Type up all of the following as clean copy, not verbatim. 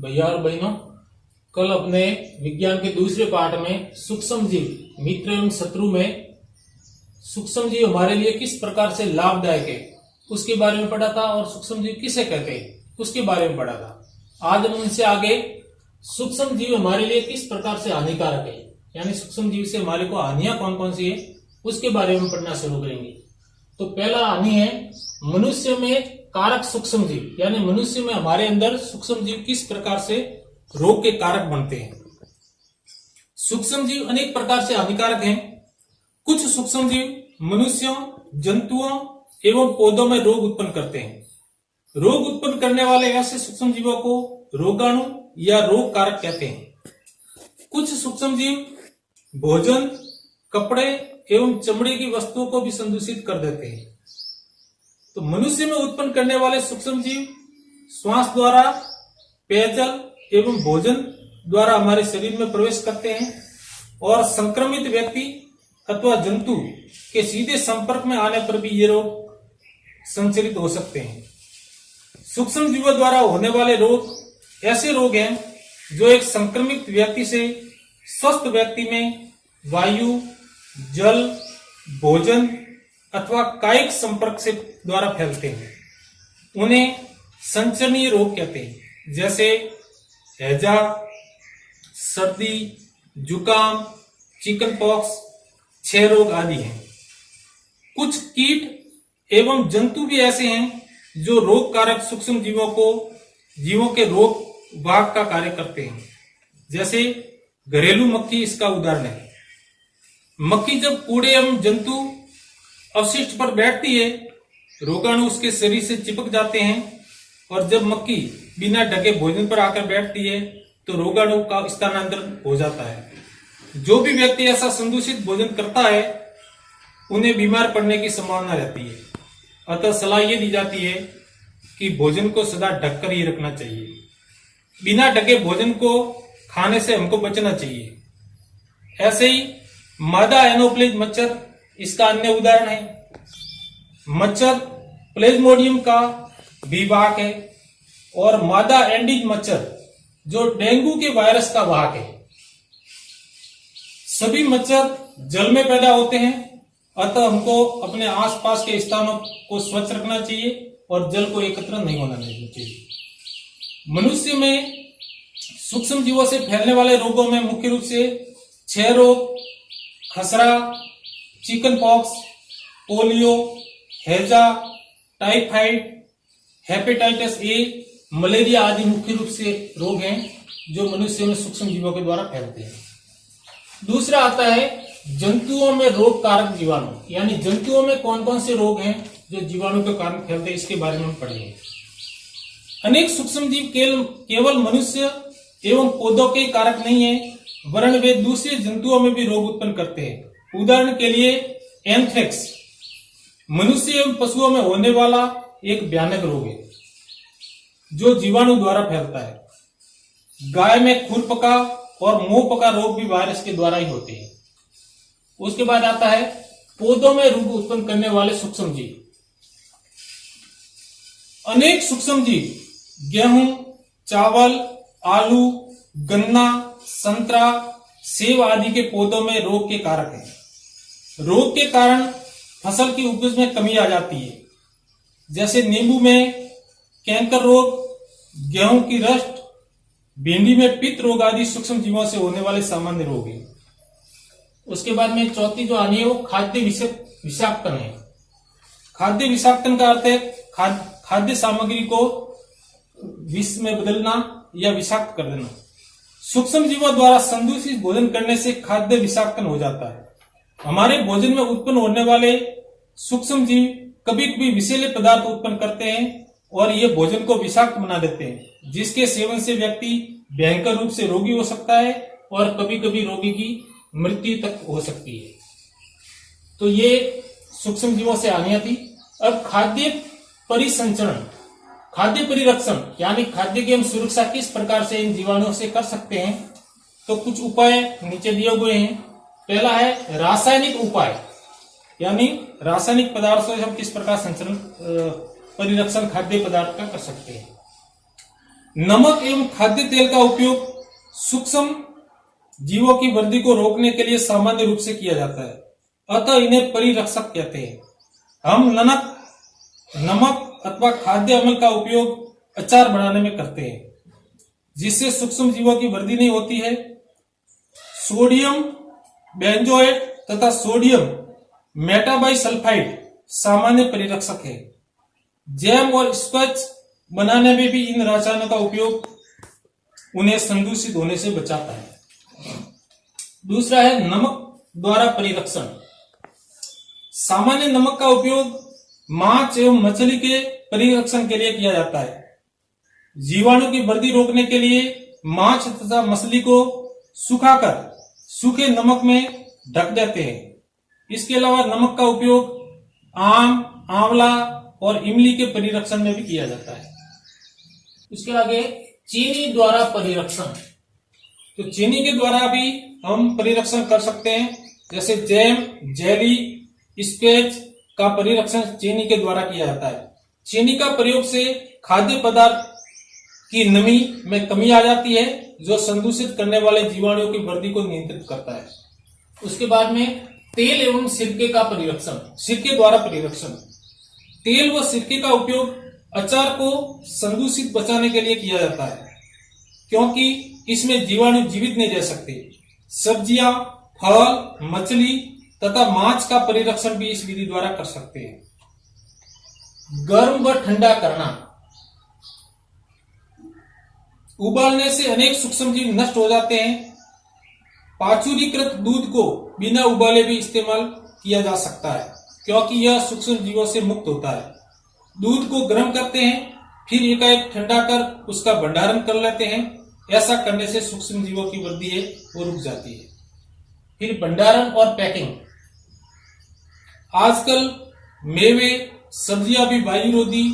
भैया और बहनों, कल अपने विज्ञान के दूसरे पाठ में सूक्ष्म जीव मित्र एवं शत्रु में सूक्ष्म जीव हमारे लिए किस प्रकार से लाभदायक है उसके बारे में पढ़ा था और सूक्ष्म जीव किसे कहते हैं उसके बारे में पढ़ा था। आज हम उनसे आगे सूक्ष्म जीव हमारे लिए किस प्रकार से हानिकारक है, यानी सूक्ष्म जीव से हमारे को हानियां कौन कौन सी है उसके बारे में पढ़ना शुरू करेंगे। तो पहला हानि है मनुष्य में कारक सूक्ष्म जीव, यानी मनुष्य में हमारे अंदर सूक्ष्म जीव किस प्रकार से रोग के कारक बनते हैं। सूक्ष्म जीव अनेक प्रकार से हानिकारक हैं। कुछ सूक्ष्म जीव मनुष्यों, जंतुओं एवं पौधों में रोग उत्पन्न करते हैं। रोग उत्पन्न करने वाले ऐसे सूक्ष्म जीवों को रोगाणु या रोग कारक कहते हैं। कुछ सूक्ष्म जीव भोजन, कपड़े एवं चमड़े की वस्तुओं को भी संदूषित कर देते हैं। तो मनुष्य में उत्पन्न करने वाले सूक्ष्म जीव श्वास द्वारा, पेयजल एवं भोजन द्वारा हमारे शरीर में प्रवेश करते हैं और संक्रमित व्यक्ति अथवा जंतु के सीधे संपर्क में आने पर भी ये रोग संचरित हो सकते हैं। सूक्ष्म जीवों द्वारा होने वाले रोग ऐसे रोग हैं जो एक संक्रमित व्यक्ति से स्वस्थ व्यक्ति में वायु, जल, भोजन अथवा कायिक संपर्क से द्वारा फैलते हैं। उन्हें संचरणीय रोग कहते हैं, जैसे हैजा, सर्दी, जुकाम, चिकन पॉक्स, क्षय रोग आदि हैं। कुछ कीट एवं जंतु भी ऐसे हैं जो रोग कारक सूक्ष्म जीवों के रोग वाहक का कार्य करते हैं, जैसे घरेलू मक्खी इसका उदाहरण है। मक्खी जब कूड़े एवं जंतु अवशिष्ट पर बैठती है, रोगाणु उसके शरीर से चिपक जाते हैं और जब मक्खी बिना ढके भोजन पर आकर बैठती है तो रोगाणु का स्थानांतरण हो जाता है। जो भी व्यक्ति ऐसा संदूषित भोजन करता है उन्हें बीमार पड़ने की संभावना रहती है। अतः सलाह ये दी जाती है कि भोजन को सदा ढककर ही रखना चाहिए। बिना ढके भोजन को खाने से हमको बचना चाहिए। ऐसे ही मादा एनोफ्लिज मच्छर इसका अन्य उदाहरण है। मच्छर प्लेज्मोडियम का भी वाहक है और मादा एंडीज मच्छर जो डेंगू के वायरस का वाहक है। सभी मच्छर जल में पैदा होते हैं, अतः हमको अपने आसपास के स्थानों को स्वच्छ रखना चाहिए और जल को एकत्र नहीं होना चाहिए। मनुष्य में सूक्ष्म जीवों से फैलने वाले रोगों में मुख्य रूप से क्षय रोग, खसरा, चिकन पॉक्स, पोलियो, हैजा, टाइफाइड, हेपेटाइटिस ए, मलेरिया आदि मुख्य रूप से रोग हैं जो मनुष्य में सूक्ष्म जीवों के द्वारा फैलते हैं। दूसरा आता है जंतुओं में रोग कारक जीवाणु, यानी जंतुओं में कौन कौन से रोग हैं जो जीवाणु के कारण फैलते हैं, इसके बारे में हम पढ़ेंगे। अनेक सूक्ष्म जीव केवल मनुष्य एवं पौधों के कारक नहीं है, वरन वे दूसरे जंतुओं में भी रोग उत्पन्न करते हैं। उदाहरण के लिए एंथ्रेक्स मनुष्य एवं पशुओं में होने वाला एक भयानक रोग है जो जीवाणु द्वारा फैलता है। गाय में खुरपका और मुंहपका रोग भी वायरस के द्वारा ही होते हैं। उसके बाद आता है पौधों में रोग उत्पन्न करने वाले सूक्ष्म जीव। अनेक सूक्ष्म जीव गेहूं, चावल, आलू, गन्ना, संतरा, सेब आदि के पौधों में रोग के कारक हैं। रोग के कारण फसल की उपज में कमी आ जाती है, जैसे नींबू में कैंकर रोग, गेहूं की रस्ट, भिंडी में पित्त रोग आदि सूक्ष्म जीवों से होने वाले सामान्य रोग हैं। उसके बाद में चौथी जो हानि है वो खाद्य विषाक्तन है। खाद्य विषाक्तन का अर्थ है खाद्य सामग्री को विष में बदलना या विषाक्त कर देना। सूक्ष्म जीवों द्वारा संदूषित भोजन करने से खाद्य विषाक्तन हो जाता है। हमारे भोजन में उत्पन्न होने वाले सूक्ष्म जीव कभी कभी विषैले पदार्थ उत्पन्न करते हैं और ये भोजन को विषाक्त बना देते हैं, जिसके सेवन से व्यक्ति भयंकर रूप से रोगी हो सकता है और कभी कभी रोगी की मृत्यु तक हो सकती है। तो ये सूक्ष्म जीवों से हानियां थी। अब खाद्य परिसंचरण, खाद्य परिरक्षण यानी खाद्य की हम सुरक्षा किस प्रकार से इन जीवाणुओं से कर सकते हैं, तो कुछ उपाय नीचे दिए हुए हैं। पहला है रासायनिक उपाय, यानी रासायनिक पदार्थों से हम किस प्रकार संचरण परिरक्षण खाद्य पदार्थ का कर सकते हैं। नमक एवं खाद्य तेल का उपयोग सूक्ष्म जीवों की वृद्धि को रोकने के लिए सामान्य रूप से किया जाता है, अतः इन्हें परिरक्षक कहते हैं। हम नमक अथवा खाद्य अम्ल का उपयोग अचार बनाने में करते हैं, जिससे सूक्ष्म जीवों की वृद्धि नहीं होती है। सोडियम बेंजोएट तथा सोडियम मेटाबाइसल्फाइड सामान्य परिरक्षक है। जैम और स्क्वैच बनाने में भी इन रसायनों का उपयोग उन्हें संदूषित होने से बचाता है। दूसरा है नमक द्वारा परिरक्षण। सामान्य नमक का उपयोग मांस एवं मछली के परिरक्षण के लिए किया जाता है। जीवाणु की वृद्धि रोकने के लिए मांस तथा मछली को सुखाकर सूखे नमक में ढक देते हैं। इसके अलावा नमक का उपयोग आम, आंवला और इमली के परिरक्षण में भी किया जाता है। उसके आगे चीनी द्वारा परिरक्षण। तो चीनी के द्वारा भी हम परिरक्षण कर सकते हैं, जैसे जैम, जेली, स्क्वैच का परिरक्षण चीनी के द्वारा किया जाता है। चीनी का प्रयोग से खाद्य पदार्थ की नमी में कमी आ जाती है, जो संदूषित करने वाले जीवाणुओं की वृद्धि को नियंत्रित करता है। उसके बाद में तेल एवं सिरके का परिरक्षण, सिरके द्वारा परिरक्षण। तेल व सिरके का उपयोग अचार को संदूषित बचाने के लिए किया जाता है, क्योंकि इसमें जीवाणु जीवित नहीं रह सकते। सब्जियां, फल, मछली तथा मांस का परिरक्षण भी इस विधि द्वारा कर सकते हैं। गर्म व ठंडा करना। उबालने से अनेक सूक्ष्मजीव नष्ट हो जाते हैं। पाचुरीकृत दूध को बिना उबाले भी इस्तेमाल किया जा सकता है, क्योंकि यह सूक्ष्म जीवों से मुक्त होता है। दूध को गर्म करते हैं, फिर एकाएक ठंडा कर उसका भंडारण कर लेते हैं। ऐसा करने से सूक्ष्म जीवों की वृद्धि है वो रुक जाती है। फिर भंडारण और पैकिंग। आजकल मेवे, सब्जियां भी वायुरोधी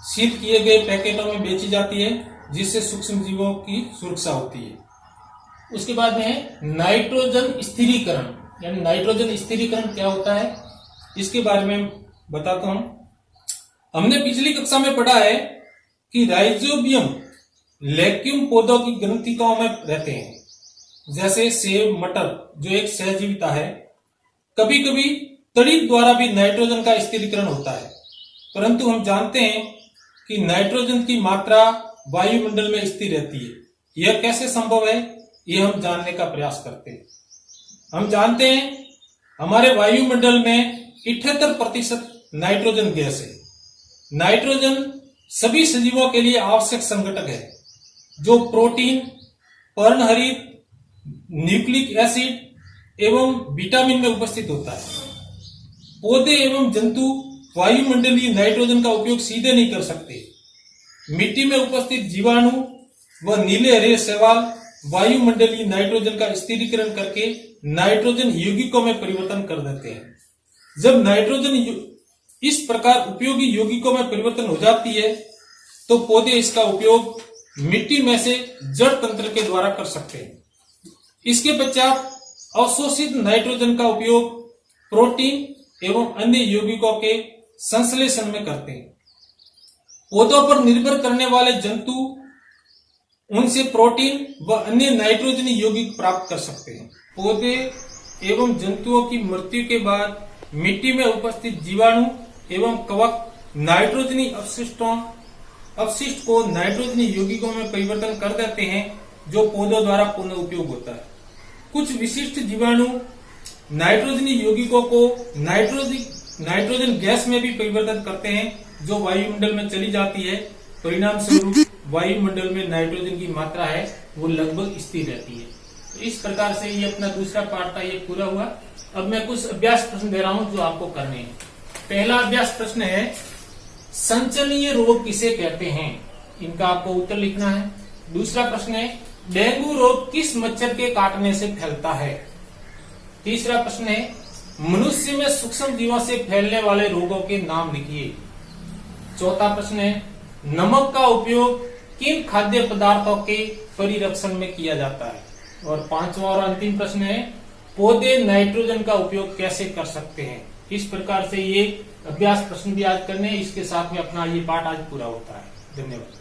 सील किए गए पैकेटों में बेची जाती है, जिससे सूक्ष्म जीवों की सुरक्षा होती है। उसके बाद में नाइट्रोजन स्थिरीकरण, यानी नाइट्रोजन स्थिरीकरण क्या होता है, इसके बारे में बताता हूं। हमने पिछली कक्षा में पढ़ा है कि राइजोबियम लेग्यूम पौधों की ग्रंथिकाओं में रहते हैं, जैसे सेब, मटर, जो एक सहजीविता है। कभी कभी तड़ी द्वारा भी नाइट्रोजन का स्थिरीकरण होता है, परंतु हम जानते हैं कि नाइट्रोजन की मात्रा वायुमंडल में स्थिर रहती है। यह कैसे संभव है, यह हम जानने का प्रयास करते हैं। हम जानते हैं हमारे वायुमंडल में 78% नाइट्रोजन गैस है। नाइट्रोजन सभी सजीवों के लिए आवश्यक संघटक है, जो प्रोटीन, पर्णहरित, न्यूक्लिक एसिड एवं विटामिन में उपस्थित होता है। पौधे एवं जंतु वायुमंडलीय नाइट्रोजन का उपयोग सीधे नहीं कर सकते। मिट्टी में उपस्थित जीवाणु व नीले हरे शैवाल वायुमंडलीय नाइट्रोजन का स्थिरीकरण करके नाइट्रोजन यौगिकों में परिवर्तन कर देते हैं। जब नाइट्रोजन इस प्रकार उपयोगी यौगिकों में परिवर्तन हो जाती है, तो पौधे इसका उपयोग मिट्टी में से जड़ तंत्र के द्वारा कर सकते हैं। इसके पश्चात अवशोषित नाइट्रोजन का उपयोग प्रोटीन एवं अन्य यौगिकों के संश्लेषण में करते हैं। पौधों पर निर्भर करने वाले जंतु उनसे प्रोटीन व अन्य नाइट्रोजनी यौगिक प्राप्त कर सकते हैं। पौधे एवं जंतुओं की मृत्यु के बाद मिट्टी में उपस्थित जीवाणु एवं कवक नाइट्रोजनी अपशिष्ट को नाइट्रोजनी यौगिकों में परिवर्तन कर देते हैं, जो पौधों द्वारा पुनः उपयोग होता है। कुछ विशिष्ट जीवाणु नाइट्रोजनी यौगिकों को नाइट्रोजन गैस में भी परिवर्तन करते हैं, जो वायुमंडल में चली जाती है। परिणाम स्वरूप वायुमंडल में नाइट्रोजन की मात्रा है वो लगभग स्थिर रहती है। तो इस प्रकार से ये अपना दूसरा पार्ट था, ये पूरा हुआ। अब मैं कुछ अभ्यास प्रश्न दे रहा हूं जो आपको करने हैं। पहला अभ्यास प्रश्न है, संचरणीय रोग किसे कहते हैं? इनका आपको उत्तर लिखना है। दूसरा प्रश्न है, डेंगू रोग किस मच्छर के काटने से फैलता है? तीसरा प्रश्न है, मनुष्य में सूक्ष्म जीवों से फैलने वाले रोगों के नाम लिखिए। चौथा प्रश्न है, नमक का उपयोग किन खाद्य पदार्थों के परिरक्षण में किया जाता है? और पांचवा और अंतिम प्रश्न है, पौधे नाइट्रोजन का उपयोग कैसे कर सकते हैं? इस प्रकार से ये अभ्यास प्रश्न भी आज करने, इसके साथ में अपना ये पाठ आज पूरा होता है। धन्यवाद।